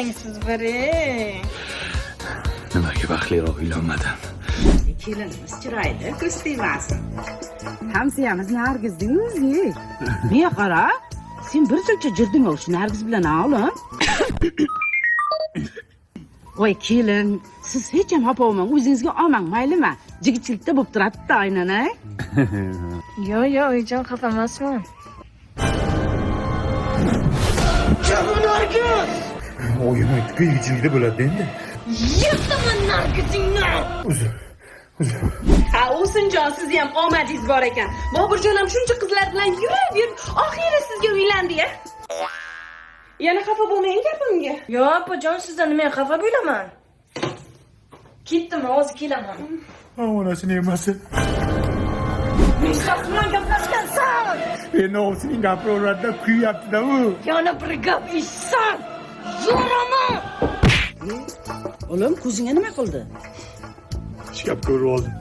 rangsiz biri. Nimaga baxtliroq uylanmadim? Kelinimiz chiroyli, ko'z tegmasin. Hamsiyamiz Nargizning o'zi. Menga qara, sen bir zulcha jirding o'sha Nargiz bilan o'g'lim. Voy kelin, siz hech ham xafa bo'lmang, o'zingizga olmang, maylimi? Jigitchilikda bo'lib turadi-da aynan, a? Yo, oyijon xafa emasman. Oyim aytdi-ku, yigitchilikda bo'ladi endi. Yirtaman Nargizingni. Uzr. Ha, O'sinjon, sizni ham omadingiz bor ekan. Boburjon ham shuncha qizlar bilan yurib, oxiri sizga uylandi-ya. Yana xafa bo'lmang gapimga. Yo, opajon, sizdan nima xafa bo'laman? Ketdim, hozir kelaman. Onasini emasi. Nechta bilan gaplashgansan? Endi ovsining gapiraveradi-da, kuyyapti-da u. Yana bir gap eshitsan, yo'raman. O'g'lim, ko'zingga nima qildi? Ish gap ko'rib oldim.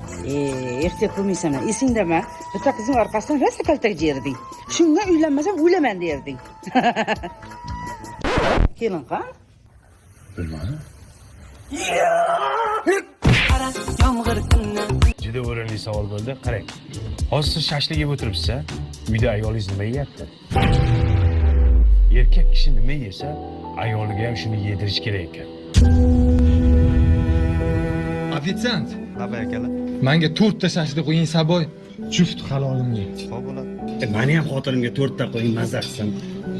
Erta ko'rmaysan, esingdami? Bitta qizning orqasidan rosa kaltak yerding. Shunga uylanmasam o'laman derding. Kelin qan? Bilmadim. Juda o'rinli savol bo'ldi. Qarang. Hozir siz shashlik yeb o'tiribsiz-a? Uyda ayolingiz nima yeyapti? Erkak kishi nima yesa, ayoliga ham shuni yedirish kerak ekan. Ofitsiant, Ha, akalar. menga 4 ta shashlik qo'ying saboy. Juft halolimga. Xo'p bo'ladi. Meni ham xotirimga 4 ta qo'ying, mazza qilsin.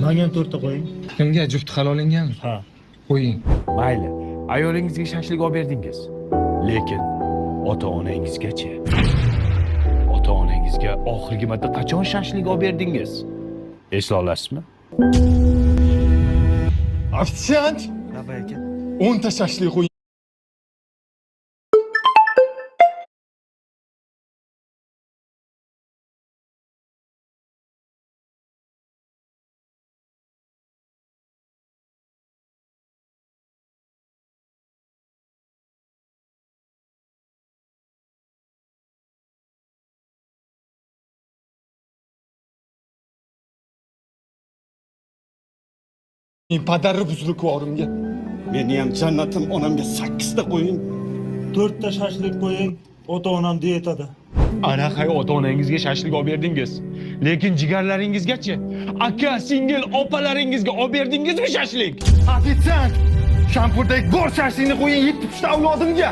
Menga ham 4 ta qo'ying. Kimga juft halolingami? Ha. Qo'ying. Mayli, ayolingizga shashlik olib berdingiz. Lekin ota-onangizgachi? Ota-onangizga oxirgi marta qachon shashlik olib berdingiz? Esla olasizmi? Ofitsiant, Ha, aka. 10 ta shashlik qo'ying. Padarni buzilib ko'rimga. Meni ham jannatim onamga 8 ta qo'ying. 4 ta shashlik qo'ying, ota-onam dietada. Ana hay ota-onangizga shashlik olib berdingiz. Lekin jigarlaringizgachi? Aka, singil opalaringizga olib berdingizmi shashlik? Ofitsiant, shampurdagi bor shashlikni qo'ying 7 ta avlodimga.